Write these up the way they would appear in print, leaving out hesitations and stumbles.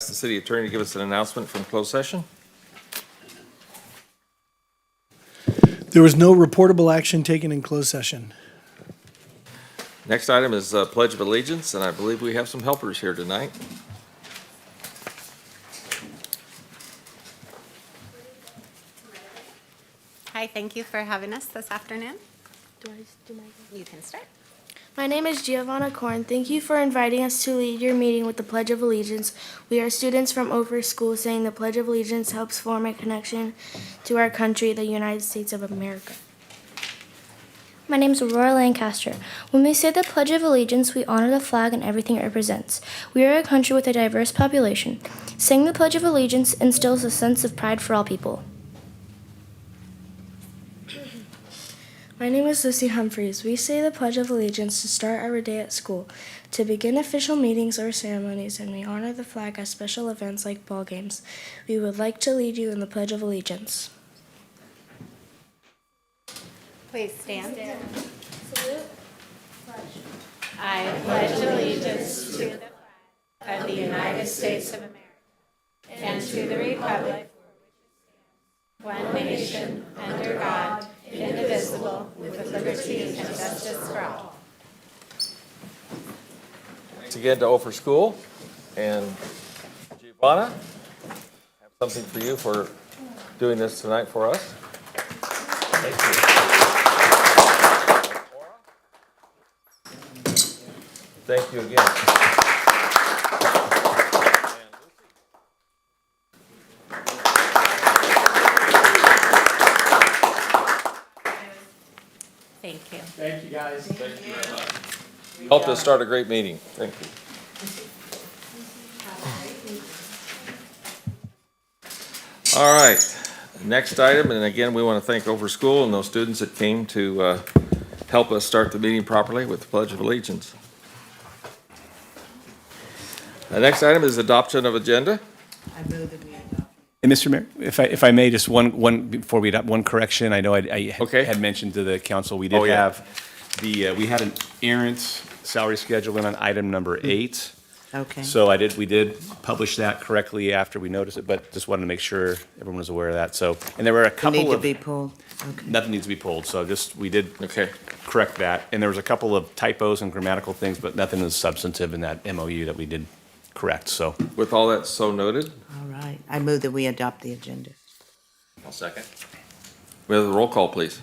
The city attorney to give us an announcement from closed session. There was no reportable action taken in closed session. Next item is Pledge of Allegiance, and I believe we have some helpers here tonight. Hi, thank you for having us this afternoon. You can start. My name is Giovanna Korn. Thank you for inviting us to lead your meeting with the Pledge of Allegiance. We are students from Oprah School saying the Pledge of Allegiance helps form a connection to our country, the United States of America. My name is Aurora Lancaster. When we say the Pledge of Allegiance, we honor the flag and everything it represents. We are a country with a diverse population. Saying the Pledge of Allegiance instills a sense of pride for all people. My name is Lucy Humphreys. We say the Pledge of Allegiance to start our day at school, to begin official meetings or ceremonies, and we honor the flag at special events like ball games. We would like to lead you in the Pledge of Allegiance. Please stand. I pledge allegiance to the flag of the United States of America and to the republic for which it stands, one nation, under God, indivisible, with liberty and justice for all. Thanks again to Oprah School. And Giovanna, I have something for you for doing this tonight for us. Thank you. Thank you again. Thank you. Thank you, guys. Helped us start a great meeting. Thank you. All right, next item, and again, we want to thank Oprah School and those students that came to help us start the meeting properly with the Pledge of Allegiance. The next item is adoption of agenda. And Mr. Mayor, if I may, just one before we adopt, one correction. I know I Okay. had mentioned to the council, we did Oh, yeah. have we had an errant salary schedule in on item number 8. Okay. So we did publish that correctly after we noticed it, but just wanted to make sure everyone was aware of that. So, and there were a couple Need to of, be pulled? Okay. nothing needs to be pulled, so we did Okay. correct that. And there was a couple of typos and grammatical things, but nothing is substantive in that MOU that we did correct, so. With all that so noted, All right. I move that we adopt the agenda. I'll second. We have the roll call, please.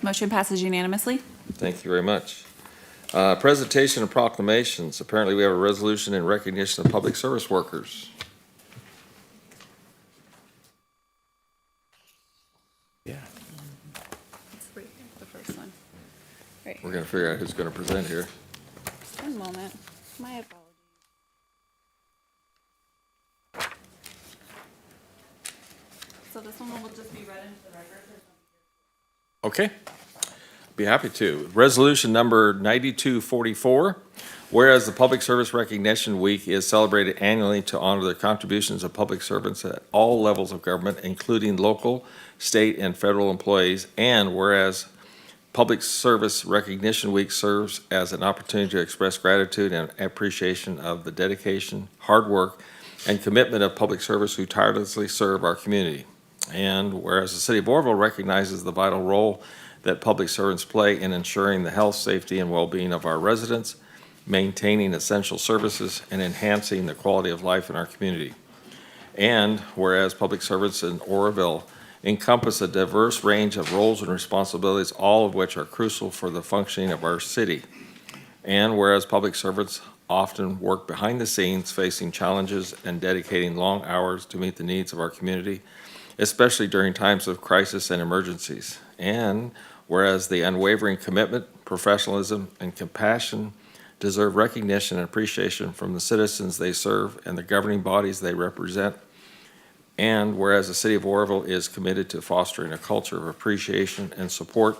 Motion passes unanimously. Thank you very much. Presentation of proclamations. Apparently, we have a resolution in recognition of public service workers. Yeah. It's right here, the first one. Right We're here. going to figure out who's going to present here. One moment. My apologies. So this one will just be read into the record. Okay. Be happy to. Resolution number 9244, whereas the Public Service Recognition Week is celebrated annually to honor the contributions of public servants at all levels of government, including local, state, and federal employees, and whereas Public Service Recognition Week serves as an opportunity to express gratitude and appreciation of the dedication, hard work, and commitment of public servants who tirelessly serve our community. And whereas the City of Orville recognizes the vital role that public servants play in ensuring the health, safety, and well-being of our residents, maintaining essential services, and enhancing the quality of life in our community. And whereas public servants in Oroville encompass a diverse range of roles and responsibilities, all of which are crucial for the functioning of our city. And whereas public servants often work behind the scenes, facing challenges and dedicating long hours to meet the needs of our community, especially during times of crisis and emergencies. And whereas the unwavering commitment, professionalism, and compassion deserve recognition and appreciation from the citizens they serve and the governing bodies they represent. And whereas the City of Oroville is committed to fostering a culture of appreciation and support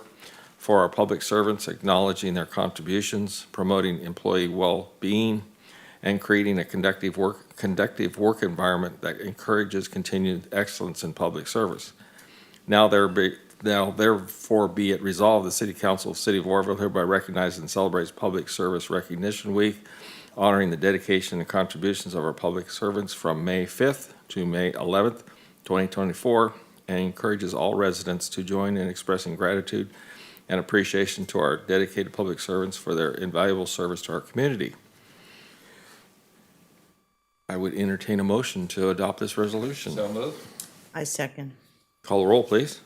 for our public servants, acknowledging their contributions, promoting employee well-being, and creating a conductive work environment that encourages continued excellence in public service. Now therefore be it resolved, the City Council of the City of Oroville hereby recognizes and celebrates Public Service Recognition Week honoring the dedication and contributions of our public servants from May 5th to May 11th, 2024, and encourages all residents to join in expressing gratitude and appreciation to our dedicated public servants for their invaluable service to our community. I would entertain a motion to adopt this resolution. So moved. I second. Call the roll, please.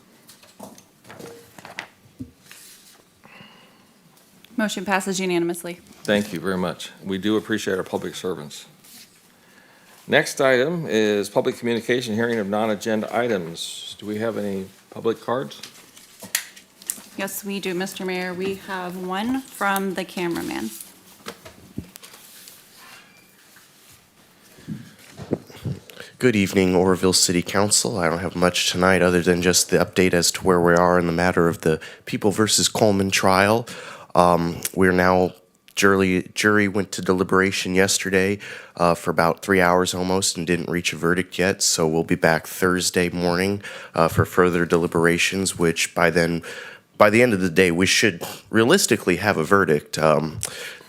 Motion passes unanimously. Thank you very much. We do appreciate our public servants. Next item is public communication hearing of non-agenda items. Do we have any public cards? Yes, we do, Mr. Mayor. We have one from the cameraman. Good evening, Oroville City Council. I don't have much tonight other than just the update as to where we are in the matter of the People versus Coleman trial. We're now, jury went to deliberation yesterday for about 3 hours almost and didn't reach a verdict yet. So we'll be back Thursday morning for further deliberations, which by the end of the day, we should realistically have a verdict.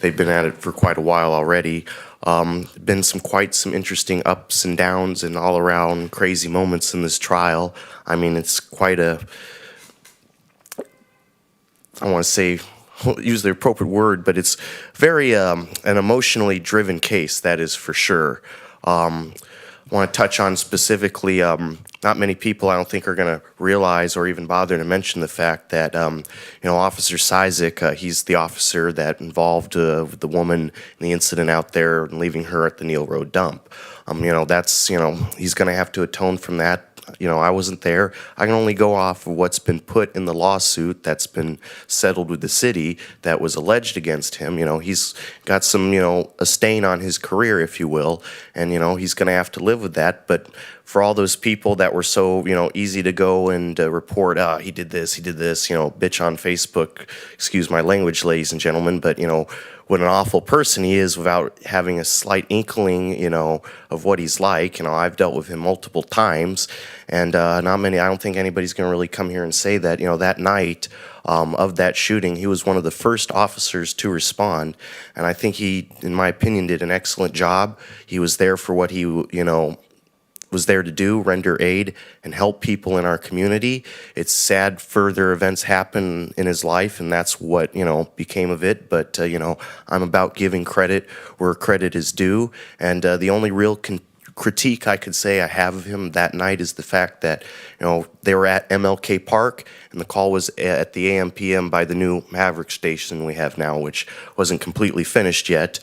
They've been at it for quite a while already. Been quite some interesting ups and downs and all around crazy moments in this trial. I mean, it's quite I want to say, use the appropriate word, but it's very an emotionally driven case, that is for sure. I want to touch on specifically, not many people I don't think are going to realize or even bother to mention the fact that, Officer Cizik, he's the officer that involved with the woman in the incident out there and leaving her at the Neal Road dump. That's, he's going to have to atone from that. I wasn't there. I can only go off of what's been put in the lawsuit that's been settled with the city that was alleged against him. He's got some, a stain on his career, if you will, and, he's going to have to live with that. But for all those people that were so, easy to go and report, he did this, bitch on Facebook, excuse my language, ladies and gentlemen, but, what an awful person he is without having a slight inkling, of what he's like. I've dealt with him multiple times, and I don't think anybody's going to really come here and say that, that night of that shooting, he was one of the first officers to respond, and I think he, in my opinion, did an excellent job. He was there for what he, was there to do, render aid and help people in our community. It's sad further events happen in his life, and that's what, became of it. But, I'm about giving credit where credit is due. And the only real critique I could say I have of him that night is the fact that, they were at MLK Park, and the call was at the AM/PM by the new Maverick station we have now, which wasn't completely finished yet.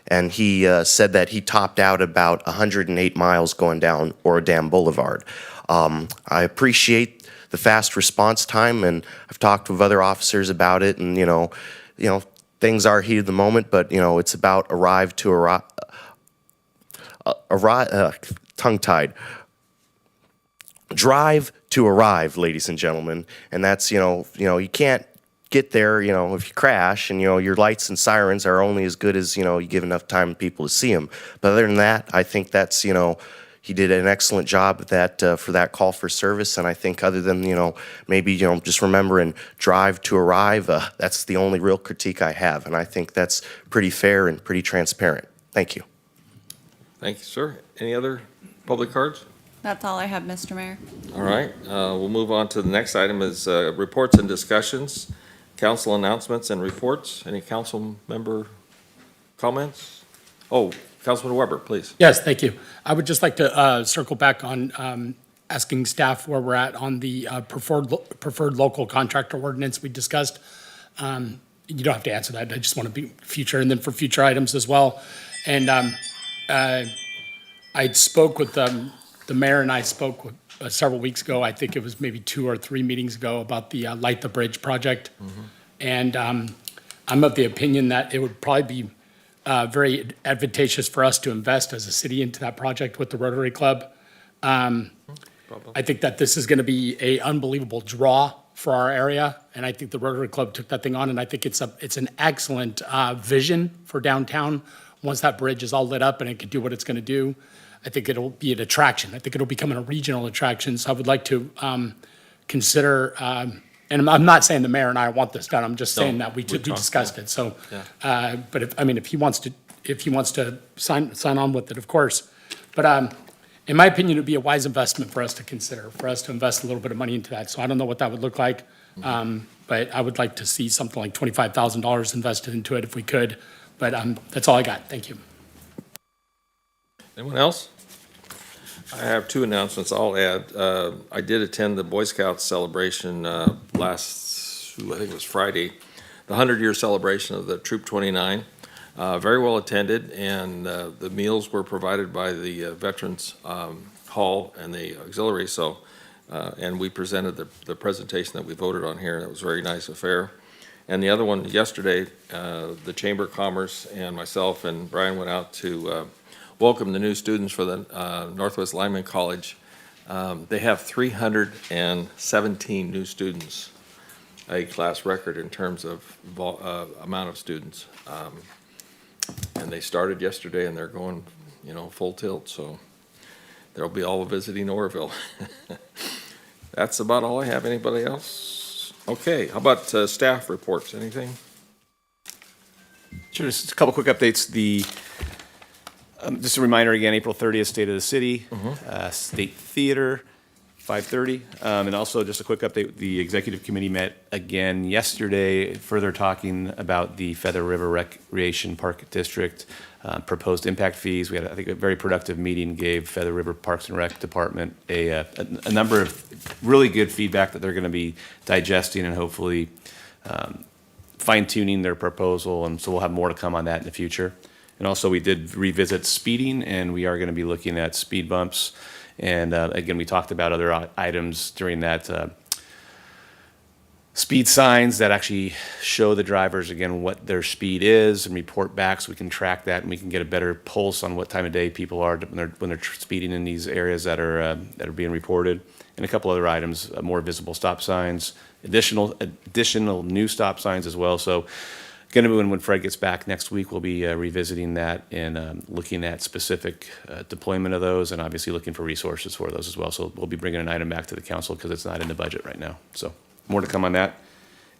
And he said that he topped out about 108 miles going down Orodam Boulevard. I appreciate the fast response time, and I've talked with other officers about it, and things are heat of the moment, but it's about tongue-tied. Drive to arrive, ladies and gentlemen, and that's you can't get there, if you crash, and your lights and sirens are only as good as you give enough time for people to see them. But other than that, I think that's he did an excellent job of that for that call for service. And I think other than maybe just remembering drive to arrive, that's the only real critique I have, and I think that's pretty fair and pretty transparent. Thank you. Thank you, sir. Any other public cards? That's all I have, Mr. Mayor. All right, we'll move on to the next item is reports and discussions, council announcements and reports. Any council member comments? Oh, Councilman Weber, please. Yes, thank you. I would just like to circle back on asking staff where we're at on the preferred local contractor ordinance we discussed. You don't have to answer that. I just want to be future, and then for future items as well. And I spoke with the mayor, and I spoke with, several weeks ago, I think it was maybe 2 or 3 meetings ago, about the Light the Bridge project. Mm-hmm. And I'm of the opinion that it would probably be very advantageous for us to invest as a city into that project with the Rotary Club. I think that this is going to be an unbelievable draw for our area, and I think the Rotary Club took that thing on, and I think it's an excellent vision for downtown. Once that bridge is all lit up and it can do what it's going to do, I think it'll be an attraction. I think it'll become a regional attraction. So I would like to consider And I'm not saying the mayor and I want this done, I'm just saying No, that we we talked, discussed it, so. Yeah. But if he wants to sign on with it, of course. But in my opinion, it'd be a wise investment for us to consider, for us to invest a little bit of money into that. So I don't know what that would look like. But I would like to see something like $25,000 invested into it if we could. But that's all I got. Thank you. Anyone else? I have two announcements I'll add. I did attend the Boy Scouts celebration last, I think it was Friday, the 100-year celebration of the Troop 29. Very well attended, and the meals were provided by the Veterans Hall and the auxiliary, so, and we presented the presentation that we voted on here, and it was a very nice affair. And the other one, yesterday, the Chamber of Commerce and myself and Brian went out to welcome the new students for the Northwest Lineman College. They have 317 new students, a class record in terms of amount of students. And they started yesterday and they're going, full tilt, so there'll be all visiting Oroville. That's about all I have. Anybody else? Okay, how about staff reports? Anything? Sure, just a couple quick updates. Just a reminder again, April 30th, State of the City, State Theater, 5:30. And also just a quick update, the Executive Committee met again yesterday, further talking about the Feather River Recreation Park District, proposed impact fees. We had, I think, a very productive meeting, gave Feather River Parks and Rec Department a number of really good feedback that they're going to be digesting and hopefully fine-tuning their proposal, and so we'll have more to come on that in the future. And also, we did revisit speeding, and we are going to be looking at speed bumps. And again, we talked about other items during that speed signs that actually show the drivers, again, what their speed is and report back so we can track that and we can get a better pulse on what time of day people are when they're speeding in these areas that are being reported. And a couple other items, more visible stop signs, additional new stop signs as well. So going to be when Fred gets back next week, we'll be revisiting that and looking at specific deployment of those and obviously looking for resources for those as well. So we'll be bringing an item back to the council because it's not in the budget right now. So more to come on that.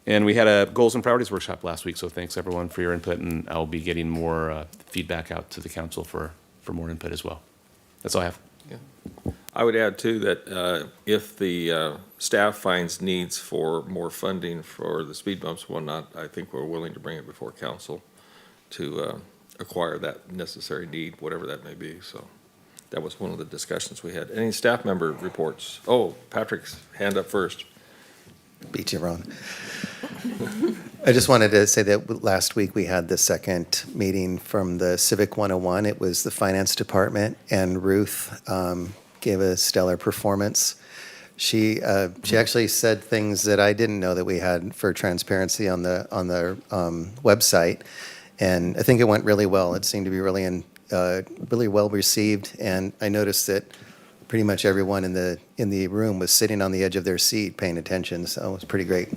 And we had a goals and priorities workshop last week. So thanks everyone for your input, and I'll be getting more feedback out to the council for more input as well. That's all I have. I would add too that if the staff finds needs for more funding for the speed bumps and whatnot, I think we're willing to bring it before council to acquire that necessary need, whatever that may be. So that was one of the discussions we had. Any staff member reports? Oh, Patrick's hand up first. Beat you, Ron. I just wanted to say that last week we had the second meeting from the Civic 101. It was the finance department, and Ruth gave a stellar performance. She actually said things that I didn't know that we had for transparency on the website, and I think it went really well. It seemed to be really well received, and I noticed that pretty much everyone in the room was sitting on the edge of their seat paying attention, so it was pretty great.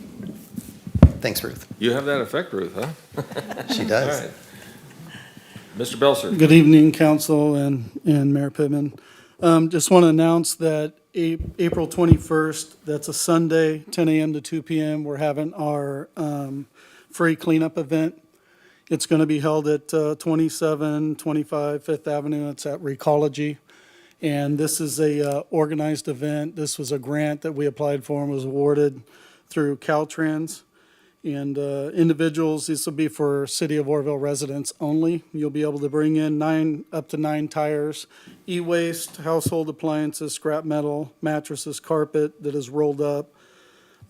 Thanks, Ruth. You have that effect, Ruth, huh? She does. All right. Mr. Belser. Good evening, council and Mayor Pittman. Just want to announce that April 21st, that's a Sunday, 10 a.m. to 2 p.m., we're having our free cleanup event. It's going to be held at 2725 Fifth Avenue. It's at Recology. And this is a organized event. This was a grant that we applied for and was awarded through Caltrans. And individuals, this will be for City of Oroville residents only. You'll be able to bring in up to nine tires, e-waste, household appliances, scrap metal, mattresses, carpet that is rolled up,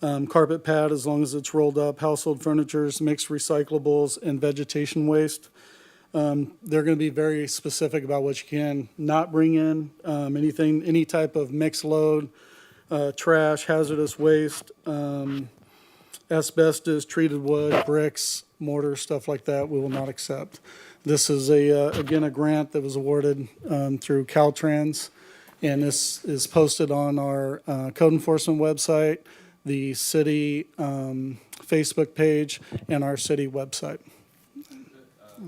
carpet pad as long as it's rolled up, household furnitures, mixed recyclables, and vegetation waste. They're going to be very specific about what you can not bring in, anything, any type of mixed load, trash, hazardous waste, asbestos, treated wood, bricks, mortar, stuff like that, we will not accept. This is again, a grant that was awarded through Caltrans, and this is posted on our code enforcement website, the city Facebook page, and our city website.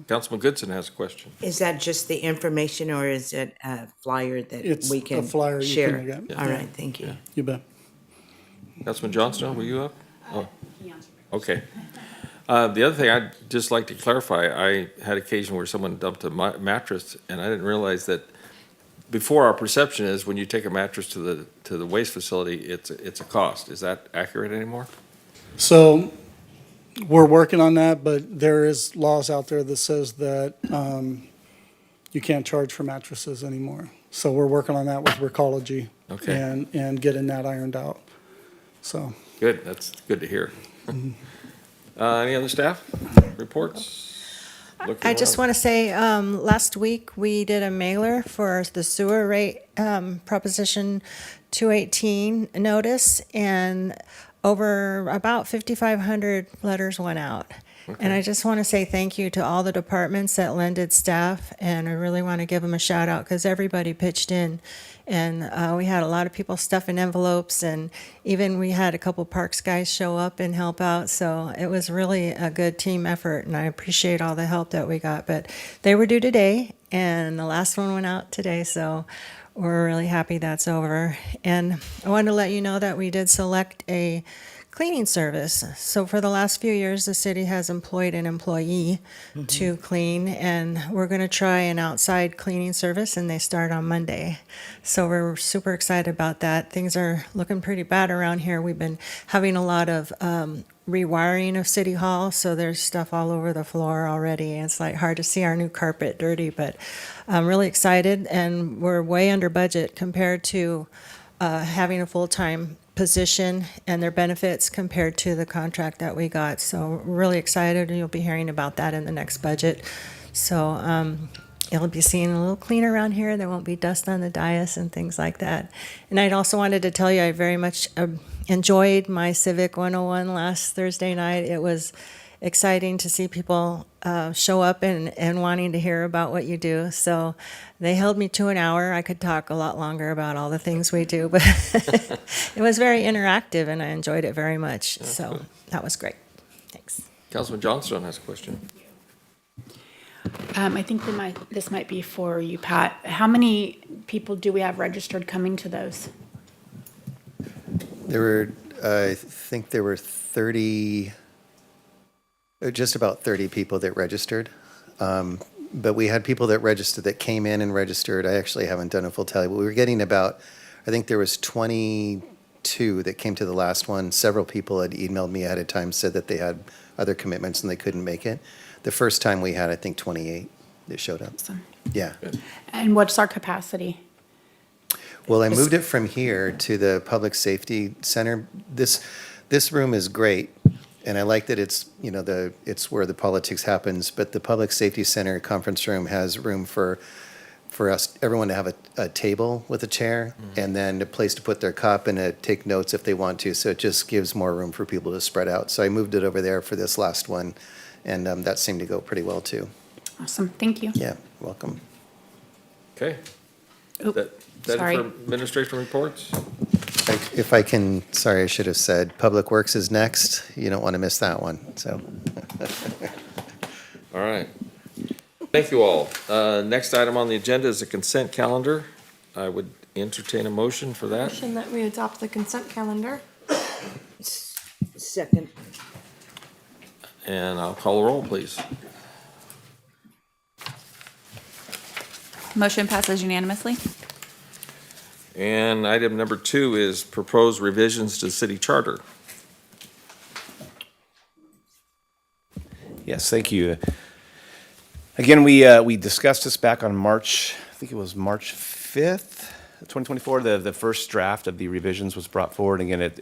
Councilman Goodson has a question. Is that just the information, or is it a flyer that It's we a can flyer you share? can get. All right, thank you. You bet. Councilman Johnston, were you up? Okay. The other thing I'd just like to clarify, I had occasion where someone dumped a mattress, and I didn't realize that before our perception is when you take a mattress to the waste facility, it's a cost. Is that accurate anymore? So we're working on that, but there is laws out there that says that you can't charge for mattresses anymore. So we're working on that with Recology. Okay. And getting that ironed out. So, Good, that's good to hear. Any other staff reports? I just want to say, last week, we did a mailer for the sewer rate, Proposition 218 notice, and over about 5,500 letters went out. And I just want to say thank you to all the departments that lended staff, and I really want to give them a shout out because everybody pitched in. And we had a lot of people stuffing envelopes, and even we had a couple parks guys show up and help out. So it was really a good team effort, and I appreciate all the help that we got. But they were due today, and the last one went out today, so we're really happy that's over. And I wanted to let you know that we did select a cleaning service. So for the last few years, the city has employed an employee to clean, and we're going to try an outside cleaning service, and they start on Monday. So we're super excited about that. Things are looking pretty bad around here. We've been having a lot of rewiring of City Hall, so there's stuff all over the floor already. And it's like hard to see our new carpet dirty, but I'm really excited, and we're way under budget compared to having a full-time position and their benefits compared to the contract that we got. So we're really excited, and you'll be hearing about that in the next budget. So it'll be seen a little cleaner around here. There won't be dust on the dais and things like that. And I'd also wanted to tell you I very much enjoyed my Civic 101 last Thursday night. It was exciting to see people show up and wanting to hear about what you do. So they held me to an hour. I could talk a lot longer about all the things we do, but it was very interactive, and I enjoyed it very much. So that was great. Thanks. Councilman Johnstone has a question. I think this might be for you, Pat. How many people do we have registered coming to those? There were, I think there were 30, just about 30 people that registered. But we had people that registered, that came in and registered. I actually haven't done a full tally, but we were getting about, I think there was 22 that came to the last one. Several people had emailed me ahead of time, said that they had other commitments and they couldn't make it. The first time we had, I think, 28 that showed up. Awesome. Yeah. And what's our capacity? Well, I moved it from here to the Public Safety Center. This room is great, and I like that it's, you know, it's where the politics happens, but the Public Safety Center conference room has room for us, everyone to have a table with a chair, and then a place to put their cup and to take notes if they want to, so it just gives more room for people to spread out. So I moved it over there for this last one, and that seemed to go pretty well, too. Awesome, thank you. Yeah, welcome. Okay. Oop, That sorry. for administration reports? If I can, sorry, I should have said, Public Works is next. You don't want to miss that one, so. All right. Thank you all. Next item on the agenda is a consent calendar. I would entertain a motion for that. Motion that we adopt the consent calendar. Second. And I'll call the roll, please. Motion passes unanimously. And item number 2 is proposed revisions to city charter. Yes, thank you. Again, we discussed this back on March, I think it was March 5th, 2024. The first draft of the revisions was brought forward. Again,